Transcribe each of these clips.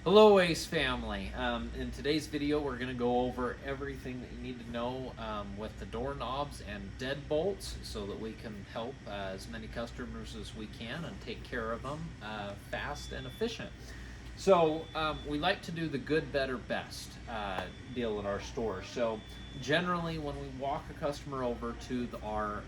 Hello Ace family. In today's video we're going to go over everything that you need to know with the doorknobs and deadbolts so that we can help as many customers as we can and take care of them fast and efficient. So we like to do the good, better, best deal at our store. So generally when we walk a customer over to our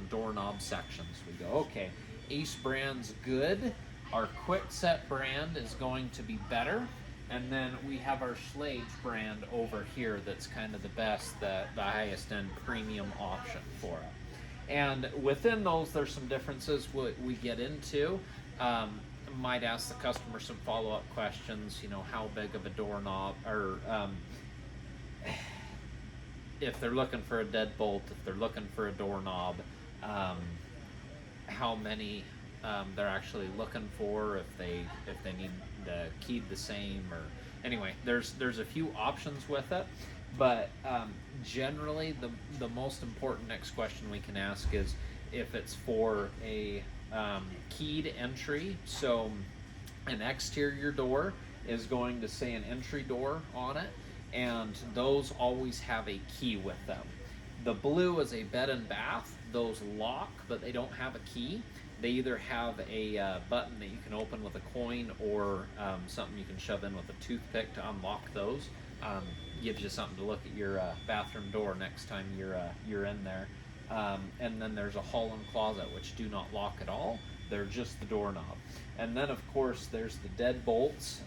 doorknob sections, we go, okay, Ace brand's good. Our Quickset brand is going to be better. And then we have our Schlage brand over here that's kind of the best, the highest end premium option for it. And within those, there's some differences we get into. Might ask the customer some follow-up questions, you know, how big of a doorknob, or if they're looking for a deadbolt, if they're looking for a doorknob, how many they're actually looking for, if they need the keyed the same, or anyway, there's a few options with it, but generally the most important next question we can ask is if it's for a keyed entry. So an exterior door is going to say an entry door on it, and those always have a key with them. The blue is a bed and bath. Those lock, but they don't have a key. They either have a button that you can open with a coin, or something you can shove in with a toothpick to unlock those. Gives you something to look at your bathroom door next time you're in there. And then there's a hall-in closet, which do not lock at all. They're just the doorknob. And then of course there's the deadbolts.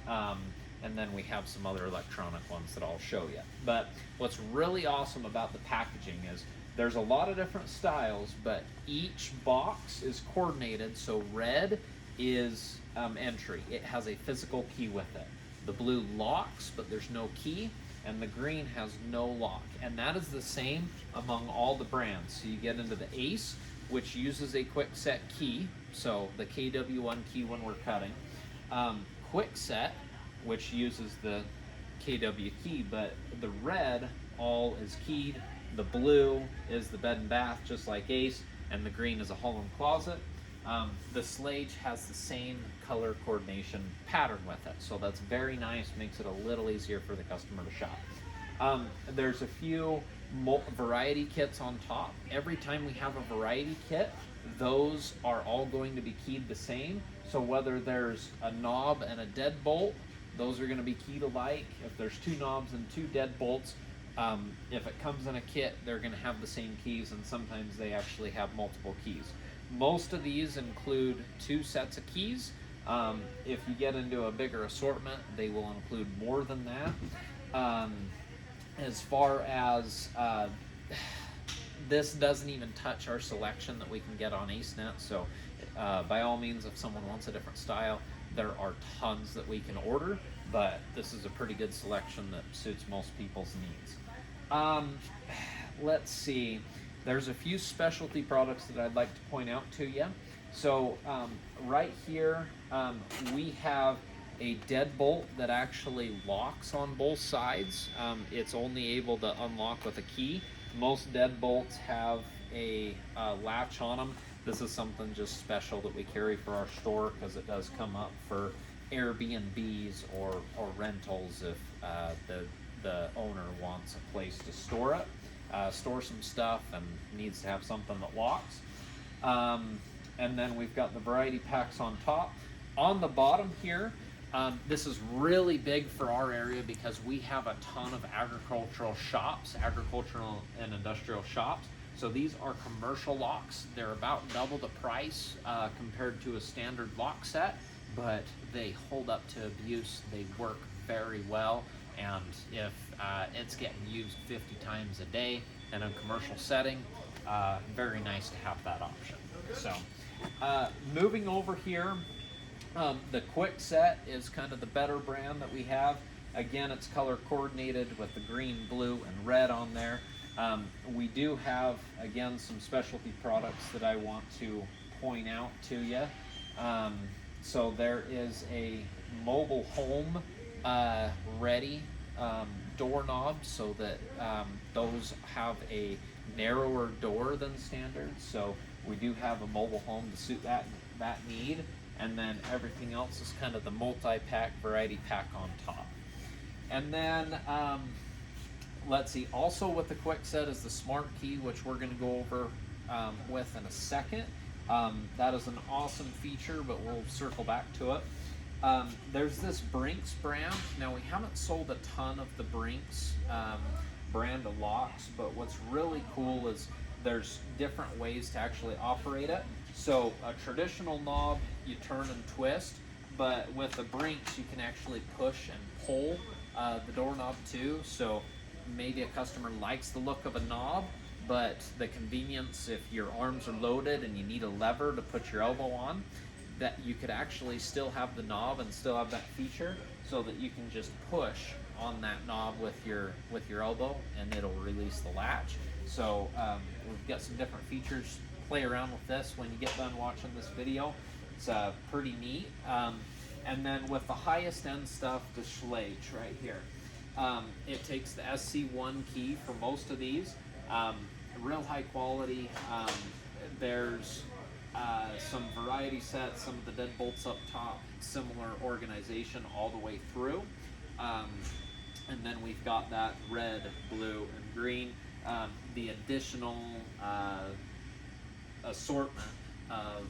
And then we have some other electronic ones that I'll show you. But what's really awesome about the packaging is there's a lot of different styles, but each box is coordinated. So red is entry. It has a physical key with it. The blue locks, but there's no key. And the green has no lock. And that is the same among all the brands. So you get into the Ace, which uses a Quickset key. So the KW1 key when we're cutting. Quickset, which uses the KW key, but the red all is keyed. The blue is the bed and bath, just like Ace, and the green is a hall-in closet. The Schlage has the same color coordination pattern with it, so that's very nice, makes it a little easier for the customer to shop. There's a few variety kits on top. Every time we have a variety kit, those are all going to be keyed the same. So whether there's a knob and a deadbolt, those are going to be keyed alike. If there's two knobs and two deadbolts, if it comes in a kit, they're going to have the same keys, and sometimes they actually have multiple keys. Most of these include 2 sets of keys. If you get into a bigger assortment, they will include more than that. As far as this doesn't even touch our selection that we can get on AceNet, so by all means, if someone wants a different style, there are tons that we can order, but this is a pretty good selection that suits most people's needs. Let's see. There's a few specialty products that I'd like to point out to you. So right here, we have a deadbolt that actually locks on both sides. It's only able to unlock with a key. Most deadbolts have a latch on them. This is something just special that we carry for our store because it does come up for Airbnbs or rentals if the owner wants a place to store it, store some stuff, and needs to have something that locks. And then we've got the variety packs on top. On the bottom here, this is really big for our area because we have a ton of agricultural shops, agricultural and industrial shops. So these are commercial locks. They're about double the price compared to a standard lock set, but they hold up to abuse. They work very well, and if it's getting used 50 times a day in a commercial setting, very nice to have that option. So moving over here, the Quickset is kind of the better brand that we have. Again, it's color coordinated with the green, blue, and red on there. We do have, again, some specialty products that I want to point out to you. So there is a mobile home ready doorknob, so that those have a narrower door than standard. So we do have a mobile home to suit that need. and then everything else is kind of the multi-pack variety pack on top. And then let's see, also with the quick set is the smart key, which we're going to go over with in a second. That is an awesome feature, but we'll circle back to it. There's this Brinks brand. Now, we haven't sold a ton of the Brinks brand of locks, but what's really cool is there's different ways to actually operate it. So a traditional knob, you turn and twist, but with the Brinks, you can actually push and pull the doorknob too. So maybe a customer likes the look of a knob, but the convenience, if your arms are loaded and you need a lever to put your elbow on, that you could actually still have the knob and still have that feature, so that you can just push on that knob with your elbow and it'll release the latch. So we've got some different features. Play around with this when you get done watching this video. It's pretty neat. And then with the highest end stuff, the Schlage right here. It takes the SC1 key for most of these. Real high quality. There's some variety sets, some of the deadbolts up top, similar organization all the way through. And then we've got that red, blue, and green. The additional assortment of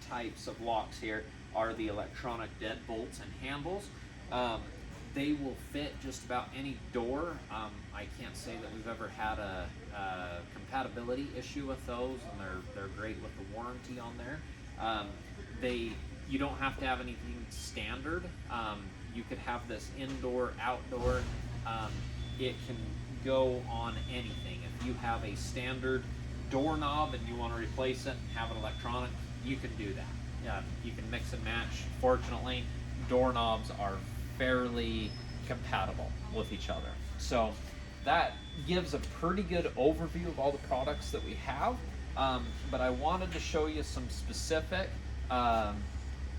types of locks here are the electronic deadbolts and handles. They will fit just about any door. I can't say that we've ever had a compatibility issue with those, and they're great with the warranty on there. You don't have to have anything standard. You could have this indoor, outdoor. It can go on anything. If you have a standard doorknob and you want to replace it and have it electronic, you can do that. You can mix and match. Fortunately, doorknobs are fairly compatible with each other. So that gives a pretty good overview of all the products that we have. But I wanted to show you some specific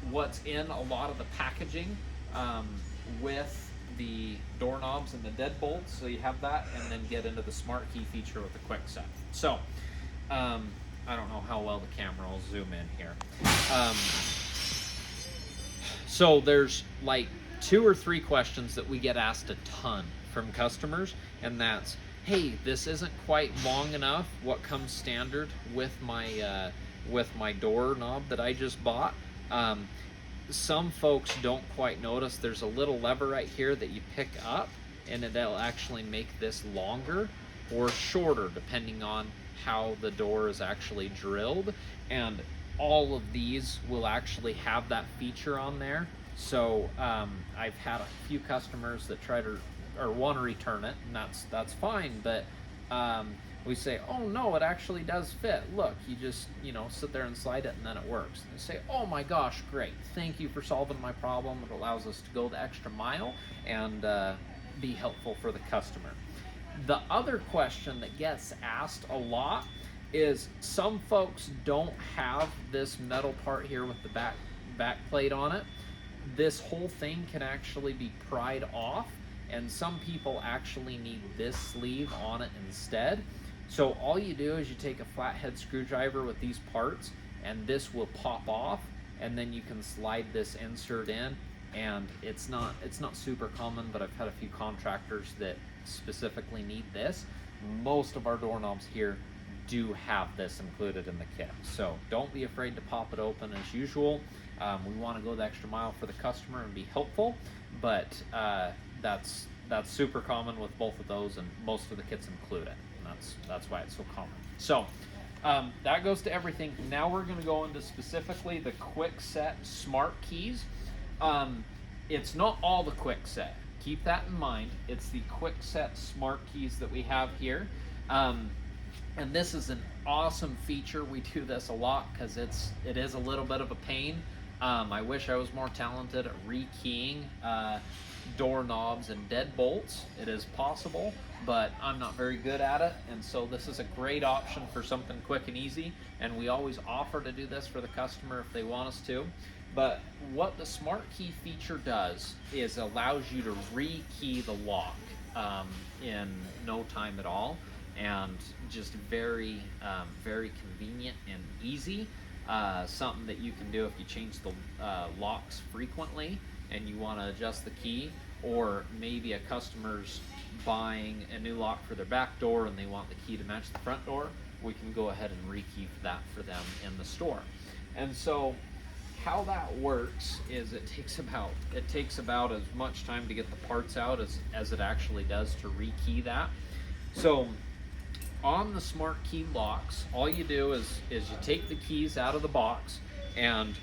what's in a lot of the packaging with the doorknobs and the deadbolts. So you have that, and then get into the smart key feature with the quick set. So I don't know how well the camera will zoom in here. So there's like 2 or 3 questions that we get asked a ton from customers, and that's, hey, this isn't quite long enough. What comes standard with my doorknob that I just bought? Some folks don't quite notice there's a little lever right here that you pick up, and that'll actually make this longer or shorter depending on how the door is actually drilled. And all of these will actually have that feature on there. So I've had a few customers that try to or want to return it, and that's fine, but we say, oh no, it actually does fit. Look, you just sit there and slide it and then it works. And they say, oh my gosh, great, thank you for solving my problem. It allows us to go the extra mile and be helpful for the customer. The other question that gets asked a lot is, some folks don't have this metal part here with the back plate on it. This whole thing can actually be pried off, and some people actually need this sleeve on it instead. So all you do is you take a flathead screwdriver with these parts, and this will pop off, and then you can slide this insert in. And it's not super common, but I've had a few contractors that specifically need this. Most of our doorknobs here do have this included in the kit, so don't be afraid to pop it open as usual. We want to go the extra mile for the customer and be helpful, but that's super common with both of those, and most of the kits include it, and that's why it's so common. So that goes to everything. Now we're going to go into specifically the quick set smart keys. It's not all the quick set. Keep that in mind. It's the quick set smart keys that we have here. And this is an awesome feature. We do this a lot because it is a little bit of a pain. I wish I was more talented at rekeying doorknobs and deadbolts. It is possible, but I'm not very good at it, and so this is a great option for something quick and easy, and we always offer to do this for the customer if they want us to. But what the smart key feature does is allows you to rekey the lock in no time at all, and just very convenient and easy. something that you can do if you change the locks frequently and you want to adjust the key, or maybe a customer's buying a new lock for their back door and they want the key to match the front door, we can go ahead and rekey that for them in the store. And so how that works is it takes about as much time to get the parts out as it actually does to rekey that. So on the smart key locks, all you do is you take the keys out of the box, and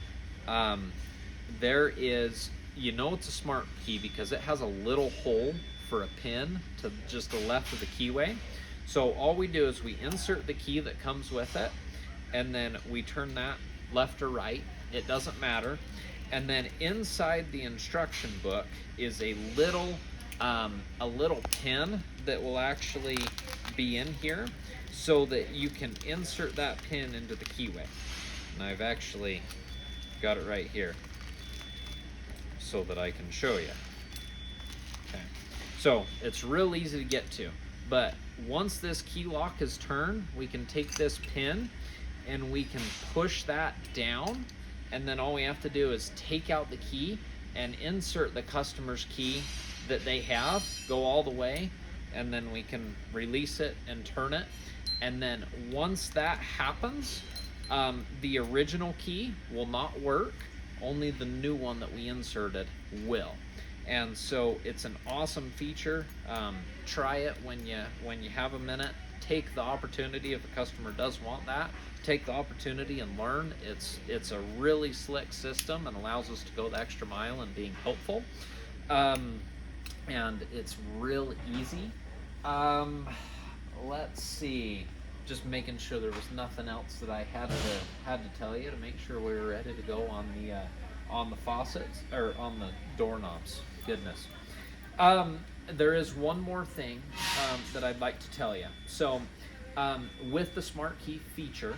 there is, it's a smart key because it has a little hole for a pin to just the left of the keyway. So all we do is we insert the key that comes with it, and then we turn that left or right, it doesn't matter. And then inside the instruction book is a little pin that will actually be in here so that you can insert that pin into the keyway. And I've actually got it right here so that I can show you. Okay. So it's real easy to get to, but once this key lock is turned, we can take this pin and we can push that down, and then all we have to do is take out the key and insert the customer's key that they have, go all the way, and then we can release it and turn it. And then once that happens, the original key will not work, only the new one that we inserted will. And so it's an awesome feature. Try it when you have a minute. Take the opportunity if a customer does want that. Take the opportunity and learn. It's a really slick system and allows us to go the extra mile in being helpful. And it's real easy. Let's see. Just making sure there was nothing else that I had to tell you to make sure we were ready to go on the faucets or on the doorknobs. Goodness. There is one more thing that I'd like to tell you. So with the Smart Key feature,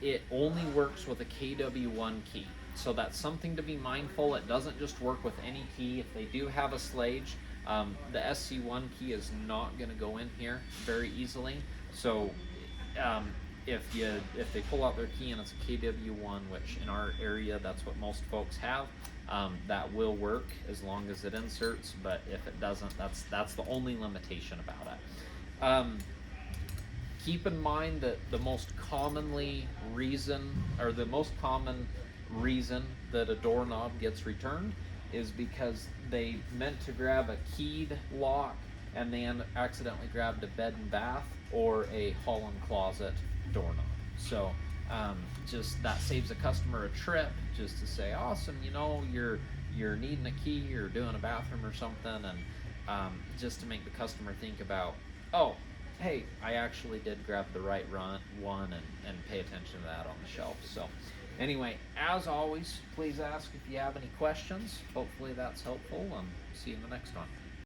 it only works with a KW1 key. So that's something to be mindful. It doesn't just work with any key. If they do have a Slage, the SC1 key is not going to go in here very easily. So if they pull out their key and it's a KW1, which in our area that's what most folks have, that will work as long as it inserts. But if it doesn't, that's the only limitation about it. Keep in mind that the most common reason that a doorknob gets returned is because they meant to grab a keyed lock and they accidentally grabbed a bed and bath or a hall and closet doorknob. So just that saves a customer a trip just to say, awesome, you're needing a key, you're doing a bathroom or something, and just to make the customer think about, oh, hey, I actually did grab the right one and pay attention to that on the shelf. So anyway, as always, please ask if you have any questions. Hopefully that's helpful, and see you in the next one.